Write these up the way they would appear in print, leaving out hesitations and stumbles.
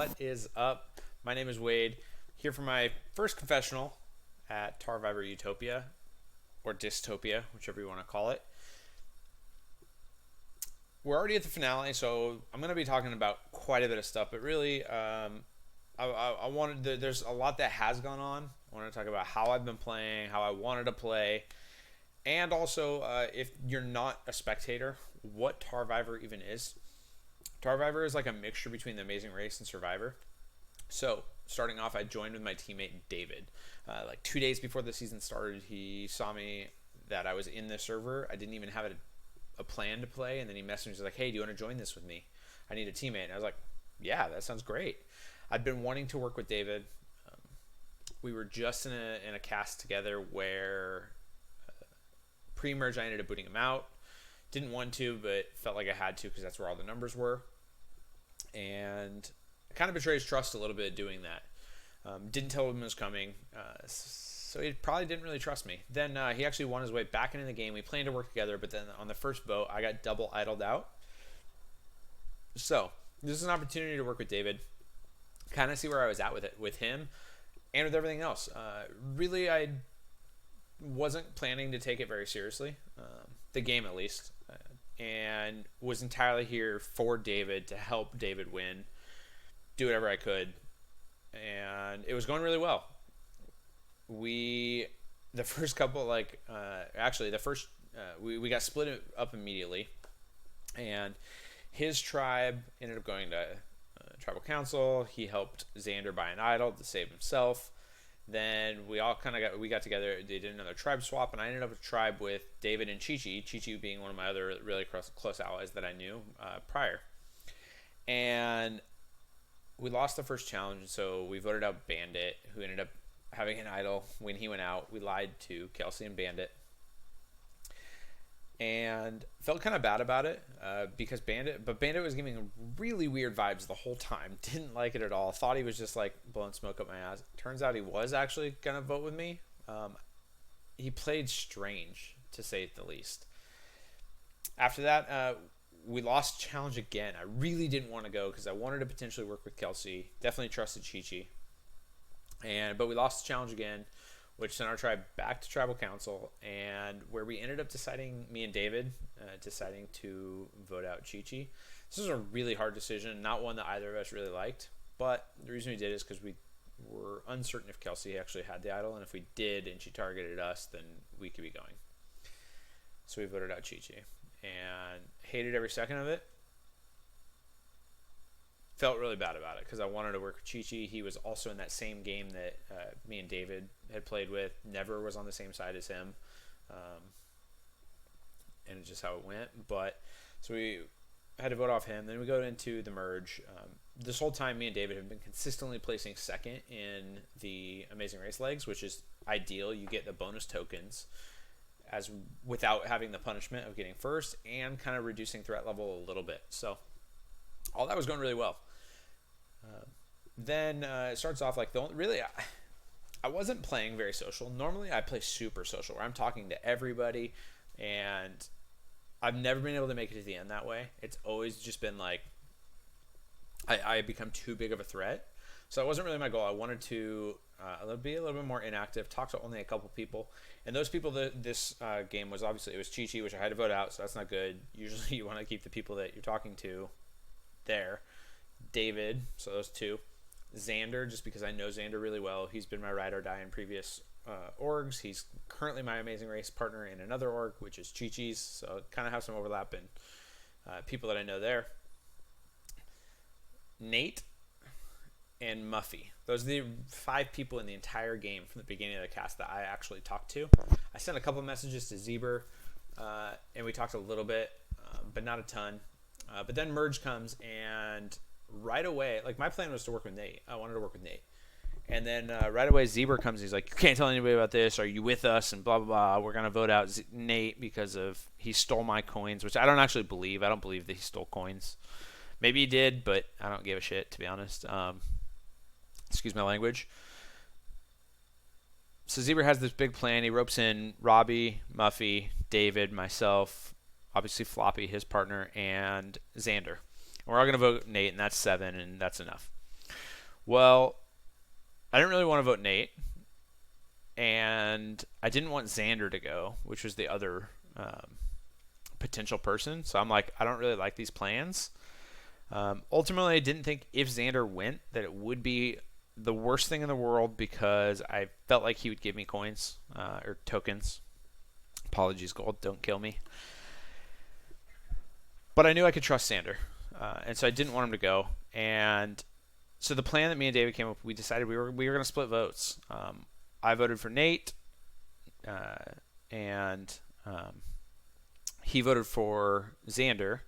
What is up? My name is Wade, here for my first confessional at TARVivor Utopia, or Dystopia, whichever you want to call it. We're already at the finale, so I'm going to be talking about quite a bit of stuff, but really, I wanted there's a lot that has gone on. I want to talk about how I've been playing, how I wanted to play, and also, if you're not a spectator, what TARVivor even is. TARVivor is like a mixture between The Amazing Race and Survivor. So, starting off, I joined with my teammate David. Like 2 days before the season started, he saw me that I was in the server. I didn't even have a plan to play, and then he messaged me. He was like, "Hey, do you want to join this with me? I need a teammate." And I was like, "Yeah, that sounds great." I'd been wanting to work with David. We were just in a cast together where pre-merge I ended up booting him out. Didn't want to, but felt like I had to because that's where all the numbers were. And I kind of betrayed his trust a little bit doing that. Didn't tell him it was coming, so he probably didn't really trust me. Then he actually won his way back into the game. We planned to work together, but then on the first vote, I got double idled out. So this is an opportunity to work with David, kind of see where I was at with him, and with everything else. Really, I wasn't planning to take it very seriously, the game at least, and was entirely here for David to help David win, do whatever I could, and it was going really well. The first couple, we got split up immediately, and his tribe ended up going to tribal council. He helped Xander buy an idol to save himself. Then we all got together. They did another tribe swap, and I ended up a tribe with David and Chi-Chi. Chi-Chi being one of my other really close allies that I knew prior. And we lost the first challenge, so we voted out Bandit, who ended up having an idol. When he went out, we lied to Kelsey and Bandit, and felt kind of bad about it because Bandit was giving really weird vibes the whole time. Didn't like it at all. Thought he was just like blowing smoke up my ass. Turns out he was actually gonna vote with me. He played strange, to say the least. After that, we lost challenge again. I really didn't want to go because I wanted to potentially work with Kelsey. Definitely trusted Chi-Chi. But we lost the challenge again, which sent our tribe back to tribal council, and where we ended up deciding, me and David, deciding to vote out Chi-Chi. This was a really hard decision, not one that either of us really liked, but the reason we did is because we were uncertain if Kelsey actually had the idol, and if we did and she targeted us, then we could be going. So we voted out Chi-Chi, and hated every second of it. Felt really bad about it because I wanted to work with Chi-Chi. He was also in that same game that me and David had played with. Never was on the same side as him, and it's just how it went. But so we had to vote off him. Then we go into the merge. This whole time, me and David have been consistently placing second in the Amazing Race legs, which is ideal. You get the bonus tokens as without having the punishment of getting first, and kind of reducing threat level a little bit. So all that was going really well. Then it starts off like I wasn't playing very social. Normally I play super social where I'm talking to everybody, and I've never been able to make it to the end that way. It's always just been like I become too big of a threat. So that wasn't really my goal. I wanted to be a little bit more inactive, talk to only a couple people. And those people this game was obviously, it was Chi-Chi, which I had to vote out, so that's not good. Usually you want to keep the people that you're talking to there. David, so those two. Xander, just because I know Xander really well. He's been my ride or die in previous orgs. He's currently my Amazing Race partner in another org, which is Chi-Chi's, so kind of have some overlap in people that I know there. Nate and Muffy. Those are the 5 people in the entire game from the beginning of the cast that I actually talked to. I sent a couple messages to Zebra, and we talked a little bit, but not a ton. But then Merge comes, and right away, like my plan was to work with Nate. I wanted to work with Nate. And then right away, Zebra comes. He's like, "You can't tell anybody about this. Are you with us?" And blah, blah, blah. We're going to vote out Nate because he stole my coins, which I don't actually believe. I don't believe that he stole coins. Maybe he did, but I don't give a shit, to be honest. Excuse my language. So Zebra has this big plan. He ropes in Robbie, Muffy, David, myself, obviously Floppy, his partner, and Xander. And we're all going to vote Nate, and that's 7, and that's enough. Well, I didn't really want to vote Nate, and I didn't want Xander to go, which was the other potential person. So I'm like, I don't really like these plans. Ultimately, I didn't think if Xander went that it would be the worst thing in the world because I felt like he would give me coins or tokens. Apologies, Gold. Don't kill me. But I knew I could trust Xander. And so I didn't want him to go. And so the plan that me and David came up with, we decided we were going to split votes. I voted for Nate, and he voted for Xander.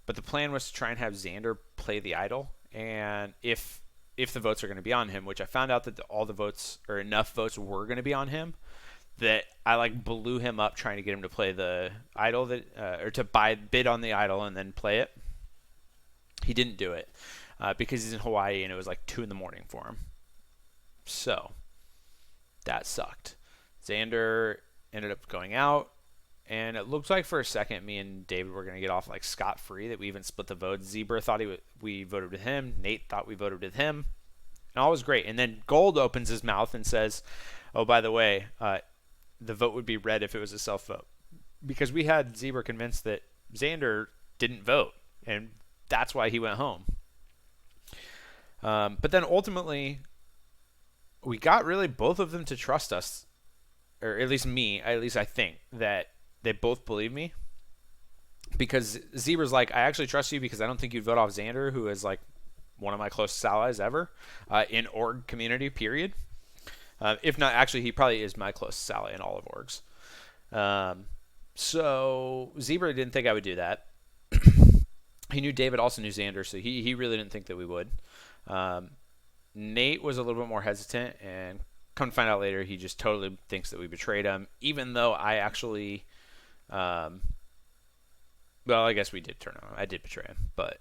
But the plan was to try and have Xander play the idol, and if the votes are going to be on him, which I found out that all the votes or enough votes were going to be on him, that I like blew him up trying to get him to play the idol that or to bid on the idol and then play it. He didn't do it because he's in Hawaii and it was like 2 a.m. for him. So that sucked. Xander ended up going out, and it looked like for a second me and David were going to get off like scot-free, that we even split the vote. Zebra thought we voted with him. Nate thought we voted with him. And all was great. And then Gold opens his mouth and says, oh, by the way, the vote would be red if it was a self-vote. Because we had Zebra convinced that Xander didn't vote, and that's why he went home. But then ultimately, we got really both of them to trust us, or at least me, at least I think, that they both believe me. Because Zebra's like, I actually trust you because I don't think you'd vote off Xander, who is like one of my closest allies ever in org community, period. If not, actually, he probably is my closest ally in all of orgs. So Zebra didn't think I would do that. He knew David also knew Xander, so he really didn't think that we would. Nate was a little bit more hesitant, and come to find out later, he just totally thinks that we betrayed him, even though I actually, well, I guess we did turn on him. I did betray him, but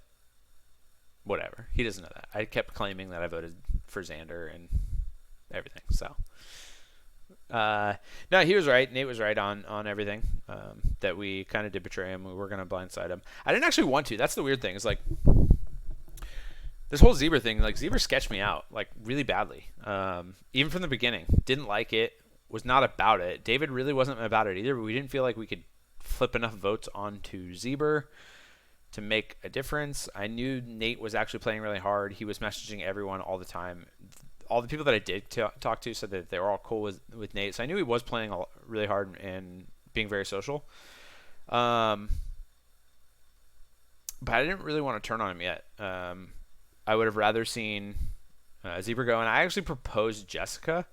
whatever. He doesn't know that. I kept claiming that I voted for Xander and everything. So, no, he was right. Nate was right on everything. That we kind of did betray him. We were going to blindside him. I didn't actually want to. That's the weird thing. It's like this whole Zebra thing. Like Zebra sketched me out like really badly. Even from the beginning, didn't like it. Was not about it. David really wasn't about it either. But we didn't feel like we could flip enough votes onto Zebra to make a difference. I knew Nate was actually playing really hard. He was messaging everyone all the time. All the people that I did talk to said that they were all cool with Nate. So I knew he was playing really hard and being very social. But I didn't really want to turn on him yet. I would have rather seen Zebra go. And I actually proposed Jessica.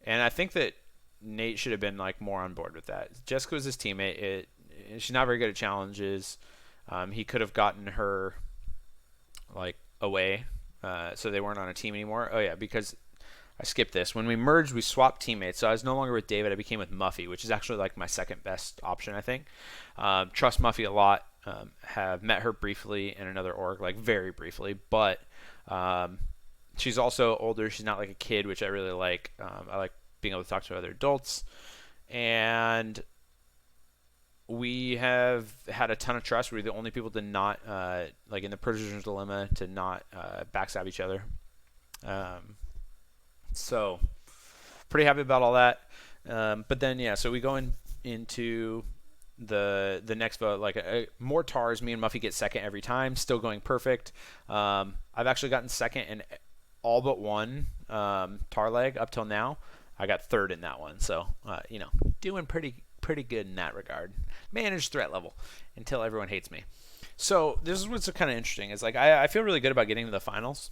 And I think that Nate should have been like more on board with that. Jessica was his teammate. She's not very good at challenges. He could have gotten her like away. So they weren't on a team anymore. Oh, yeah, because I skipped this. When we merged, we swapped teammates. So I was no longer with David. I became with Muffy, which is actually like my second best option, I think. Trust Muffy a lot. Have met her briefly in another org, like very briefly. But she's also older. She's not like a kid, which I really like. I like being able to talk to other adults. And we have had a ton of trust. We're the only people to not, like in the Prisoner's Dilemma, to not backstab each other. So, pretty happy about all that. But then, yeah, so we go into the next vote. Like more TARs. Me and Muffy get second every time. Still going perfect. I've actually gotten second in all but one TAR leg up till now. I got third in that one. So, doing pretty good in that regard. Managed threat level until everyone hates me. So this is what's kind of interesting. Is like I feel really good about getting to the finals.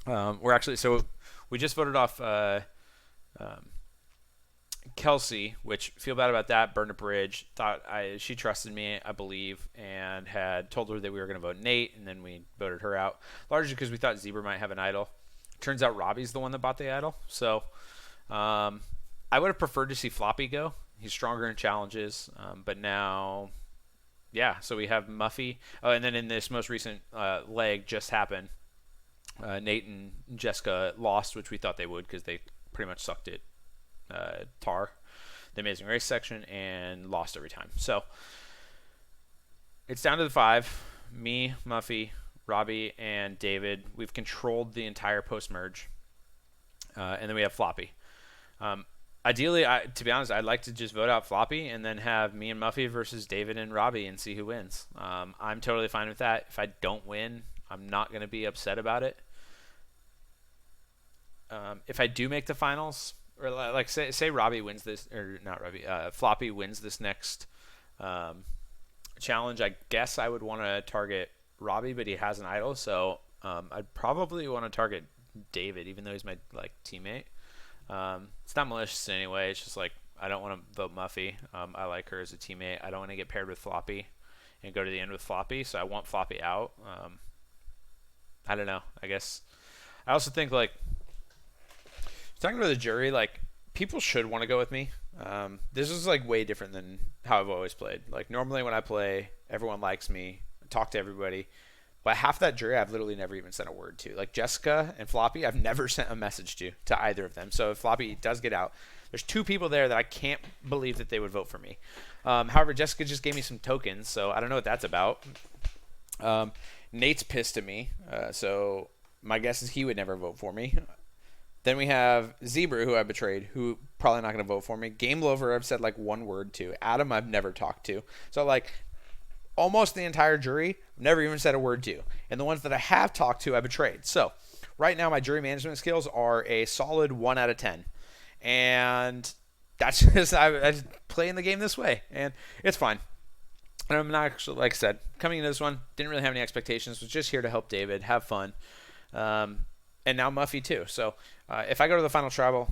We just voted off Kelsey, which feel bad about that. Burned a bridge. She trusted me, I believe, and had told her that we were going to vote Nate, and then we voted her out largely because we thought Zebra might have an idol. Turns out Robbie's the one that bought the idol. So I would have preferred to see Floppy go. He's stronger in challenges, but now, yeah. So we have Muffy. Oh, and then in this most recent leg just happened, Nate and Jessica lost, which we thought they would because they pretty much sucked at TAR, the Amazing Race section, and lost every time. So it's down to the 5. Me, Muffy, Robbie and David. We've controlled the entire post merge, and then we have Floppy. Ideally, to be honest, I'd like to just vote out Floppy and then have me and Muffy versus David and Robbie and see who wins. I'm totally fine with that. If I don't win, I'm not going to be upset about it. If I do make the finals, or like say Robbie wins this, or not Robbie, Floppy wins this next challenge, I guess I would want to target Robbie, but he has an idol, so I'd probably want to target David, even though he's my teammate. It's not malicious anyway. It's just I don't want to vote Muffy. I like her as a teammate. I don't want to get paired with Floppy and go to the end with Floppy, so I want Floppy out. I don't know. I guess I also think talking to the jury, people should want to go with me. This is way different than how I've always played. Normally when I play, everyone likes me, I talk to everybody. But half that jury I've literally never even sent a word to. Jessica and Floppy, I've never sent a message to either of them. So if Floppy does get out, there's 2 people there that I can't believe that they would vote for me. However, Jessica just gave me some tokens, so I don't know what that's about. Nate's pissed at me, so my guess is he would never vote for me. Then we have Zebra, who I betrayed, who probably not going to vote for me. Game Lover, I've said 1 word to. Adam, I've never talked to. So almost the entire jury, I've never even said a word to. And the ones that I have talked to, I betrayed. So right now, my jury management skills are a solid 1 out of 10. And that's just, I playing the game this way. And it's fine. And I'm not actually, like I said, coming into this one, didn't really have any expectations. Was just here to help David, have fun. And now Muffy too. So if I go to the final tribal,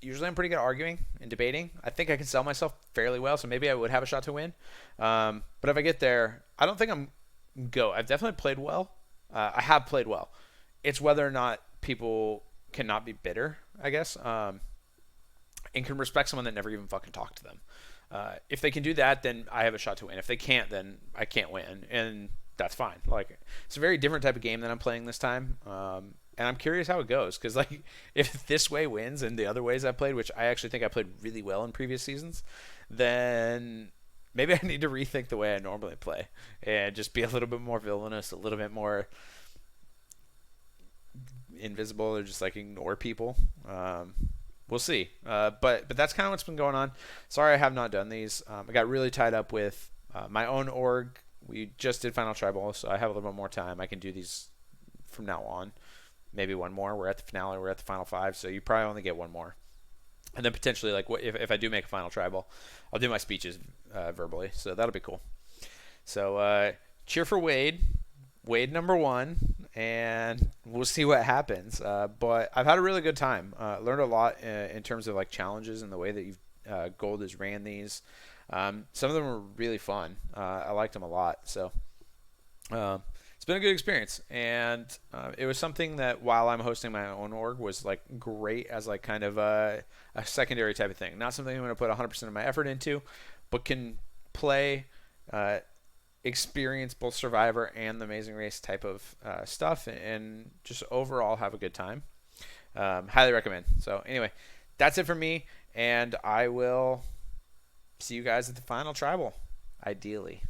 usually I'm pretty good at arguing and debating. I think I can sell myself fairly well, so maybe I would have a shot to win. But if I get there, I don't think I'm go. I've definitely played well. I have played well. It's whether or not people cannot be bitter, I guess, and can respect someone that never even fucking talked to them. If they can do that, then I have a shot to win. If they can't, then I can't win, and that's fine. It's a very different type of game that I'm playing this time. And I'm curious how it goes, because if this way wins and the other ways I played, which I actually think I played really well in previous seasons, then maybe I need to rethink the way I normally play and just be a little bit more villainous, a little bit more invisible, or just ignore people. We'll see. But that's kind of what's been going on. Sorry I have not done these. I got really tied up with my own org. We just did Final Tribal, so I have a little bit more time. I can do these from now on. Maybe one more. We're at the finale. We're at the final 5, so you probably only get one more. And then potentially, if I do make a Final Tribal, I'll do my speeches verbally, so that'll be cool. So cheer for Wade. Wade number 1, and we'll see what happens. But I've had a really good time. Learned a lot in terms of challenges and the way that Gold has ran these. Some of them were really fun. I liked them a lot. So it's been a good experience, and it was something that while I'm hosting my own org was great as kind of a secondary type of thing. Not something I'm going to put 100% of my effort into, but can play, experience both Survivor and the Amazing Race type of stuff, and just overall have a good time. Highly recommend. So anyway, that's it for me, and I will see you guys at the final tribal, ideally.